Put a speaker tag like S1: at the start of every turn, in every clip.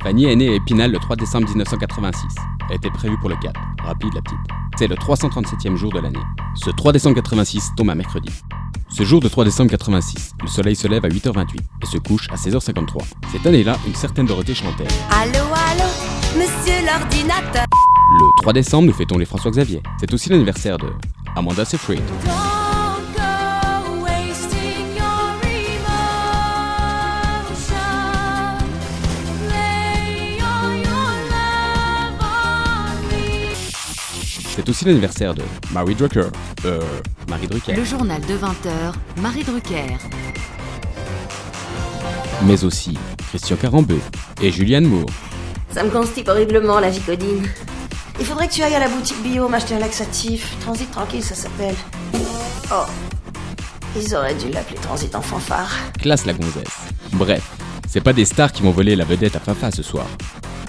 S1: Fanny est née à Épinal le 3 décembre 1986. Elle était prévue pour le 4. Rapide la petite. C'est le 337e jour de l'année. Ce 3 décembre 86 tombe un mercredi. Ce jour de 3 décembre 86, le soleil se lève à 8h28 et se couche à 16h53. Cette année-là, une certaine Dorothée chantait.
S2: Allô, allô, monsieur l'ordinateur.
S1: Le 3 décembre, nous fêtons les François Xavier. C'est aussi l'anniversaire de Amanda Seyfried. C'est aussi l'anniversaire de Marie Drucker. Marie Drucker.
S3: Le journal de 20h, Marie Drucker.
S1: Mais aussi Christian Carambeu et Julianne Moore.
S4: Ça me constipe horriblement la Vicodine. Il faudrait que tu ailles à la boutique bio m'acheter un laxatif. Transit tranquille, ça s'appelle. Oh, ils auraient dû l'appeler Transit en fanfare.
S1: Classe la gonzesse. Bref, c'est pas des stars qui vont voler la vedette à Fafa ce soir.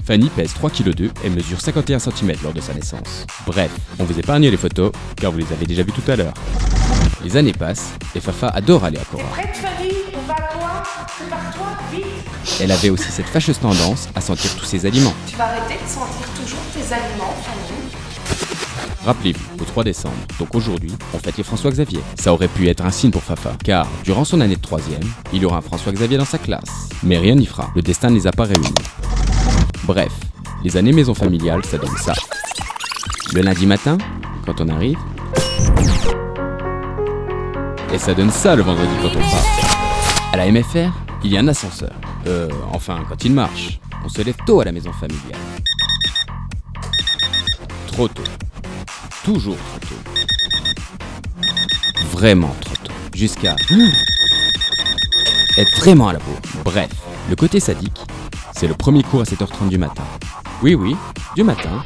S1: Fanny pèse 3,2 kg et mesure 51 cm lors de sa naissance. Bref, on vous épargne les photos, car vous les avez déjà vues tout à l'heure. Les années passent, et Fafa adore aller à Cora.
S5: T'es prête, Fanny? On va à toi? Prépare-toi, vite!
S1: Elle avait aussi cette fâcheuse tendance à sentir tous ses aliments.
S5: Tu vas arrêter de sentir toujours tes aliments, Fanny?
S1: Rappelez-vous, au 3 décembre, donc aujourd'hui, on fête les François Xavier. Ça aurait pu être un signe pour Fafa, car durant son année de 3e, il y aura un François Xavier dans sa classe. Mais rien n'y fera, le destin ne les a pas réunis. Bref, les années maison familiale, ça donne ça. Le lundi matin, quand on arrive, et ça donne ça le vendredi quand on part. À la MFR, il y a un ascenseur. Enfin, quand il marche, on se lève tôt à la maison familiale. Trop tôt. Toujours trop tôt. Vraiment trop tôt. Jusqu'à être vraiment à la bourre. Bref, le côté sadique, c'est le premier cours à 7h30 du matin. Oui, du matin.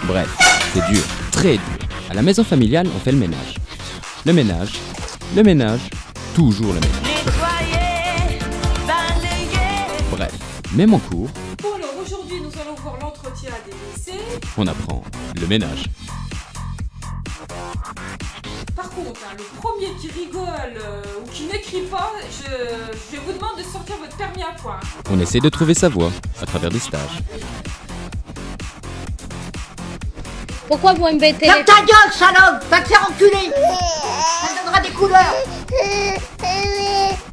S1: Bref, c'est dur, très dur. À la maison familiale, on fait le ménage. Le ménage, toujours le ménage.
S2: Nettoyer, balayer.
S1: Bref, même en cours,
S5: Bon alors aujourd'hui nous allons voir l'entretien des WC.
S1: on apprend le ménage.
S5: Par contre, le premier qui rigole ou qui n'écrit pas, je vous demande de sortir votre permis à points.
S1: On essaie de trouver sa voie à travers des stages.
S6: Pourquoi vous embêtez
S4: Ferme ta gueule, salope! Va te faire enculer! Ça donnera des couleurs!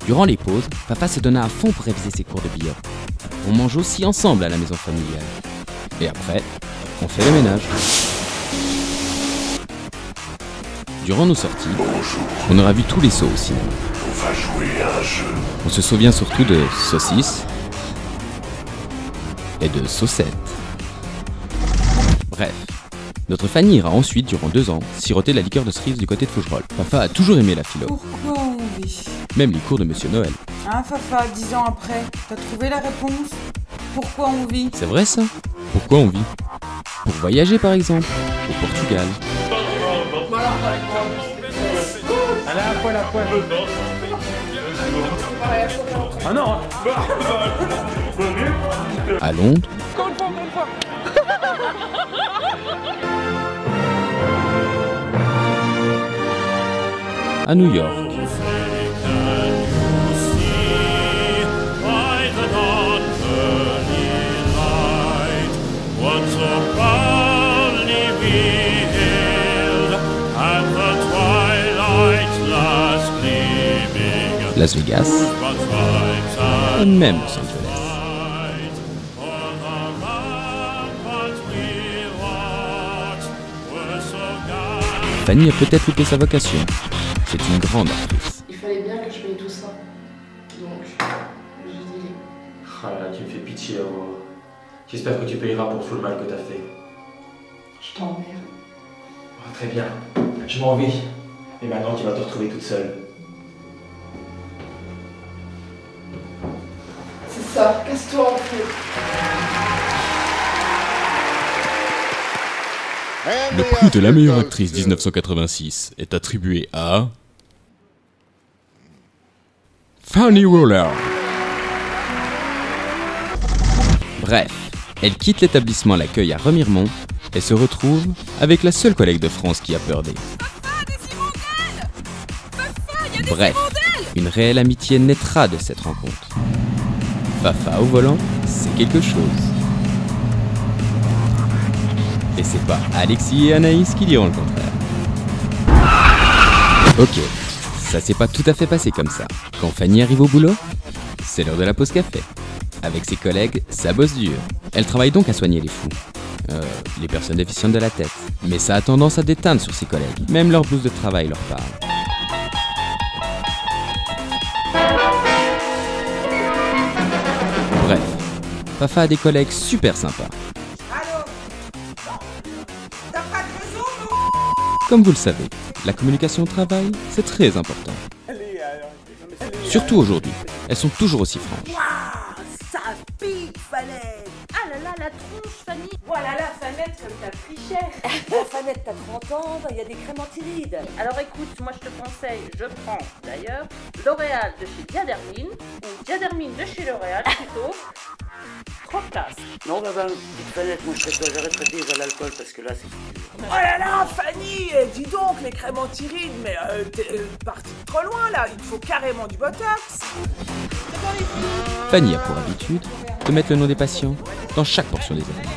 S1: Durant les pauses, Fafa se donna à fond pour réviser ses cours de billard. On mange aussi ensemble à la maison familiale. Et après, on fait le ménage. Durant nos sorties, on aura vu tous les sauts au cinéma.
S7: On va jouer à un jeu.
S1: On se souvient surtout de saucisses et de saucettes. Bref, notre Fanny ira ensuite, durant 2 ans, siroter la liqueur de cerise du côté de Fougerolles. Fafa a toujours aimé la philo,
S8: Pourquoi on vit?
S1: même les cours de Monsieur Noël.
S8: Hein, Fafa, 10 ans après, t'as trouvé la réponse? Pourquoi on vit?
S1: C'est vrai ça? Pourquoi on vit? Pour voyager par exemple, au Portugal.
S7: Ah non.
S1: À Londres. À New York. Las Vegas. Et même Los Angeles. Fanny a peut-être loupé sa vocation. C'est une grande actrice.
S9: Il fallait bien que je paye tout ça. Donc, j'ai dit.
S10: Ah là, tu me fais pitié, Aurore. J'espère que tu payeras pour tout le mal que t'as fait.
S9: Je t'emmerde.
S10: Ah, très bien, je m'en vais. Et maintenant, tu vas te retrouver toute seule.
S9: C'est ça, casse-toi en fait.
S1: Le prix de la meilleure actrice 1986 est attribué à Fanny Roller. Bref, elle quitte l'établissement L'Accueil à Remiremont et se retrouve avec la seule collègue de France qui a peur d'elle. Bref, une réelle amitié naîtra de cette rencontre. Fafa au volant, c'est quelque chose. Et c'est pas Alexis et Anaïs qui diront le contraire. Ok, ça s'est pas tout à fait passé comme ça. Quand Fanny arrive au boulot, c'est l'heure de la pause café. Avec ses collègues, ça bosse dur. Elle travaille donc à soigner les fous. Les personnes déficientes de la tête. Mais ça a tendance à déteindre sur ses collègues. Même leur blouse de travail leur parle. Bref, Fafa a des collègues super sympas. Comme vous le savez, la communication au travail, c'est très important. Surtout aujourd'hui, elles sont toujours aussi franches.
S11: Waouh, ça pique, Fanette.
S12: Ah là là, la tronche, Fanny.
S5: Voilà la Fanette comme t'as pris cher.
S12: Fanette, t'as 30 ans, il y a des crèmes anti-rides. Alors écoute, moi je te conseille, je prends d'ailleurs L'Oréal de chez Diadermine, ou Diadermine de chez L'Oréal plutôt. Trop classe.
S11: Non, petite Fanette, moi j'arrêterai déjà l'alcool parce que là c'est...
S8: Oh là là, Fanny, dis donc, les crèmes anti-rides, mais t'es partie trop loin là, il te faut carrément du botox.
S1: Fanny a pour habitude de mettre le nom des patients dans chaque portion des aliments.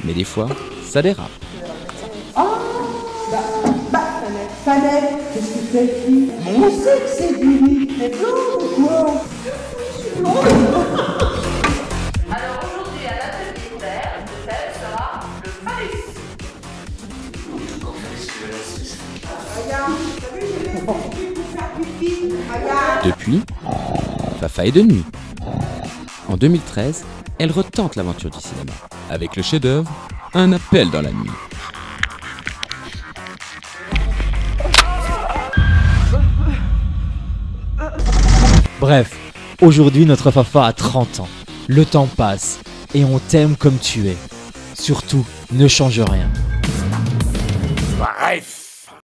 S1: Mais des fois, ça dérape.
S13: Fanette, qu'est-ce que c'est qui? On sait que c'est Billy, mais blanc ou quoi?
S12: Alors aujourd'hui à l'atelier terre, le thème sera le phallus.
S13: Regarde, t'as vu, j'ai fait pour faire pipi. Regarde.
S1: Depuis, Fafa est de nuit. En 2013, elle retente l'aventure du cinéma, avec le chef-d'œuvre Un appel dans la nuit.
S14: Bref, aujourd'hui notre Fafa a 30 ans. Le temps passe et on t'aime comme tu es. Surtout, ne change rien.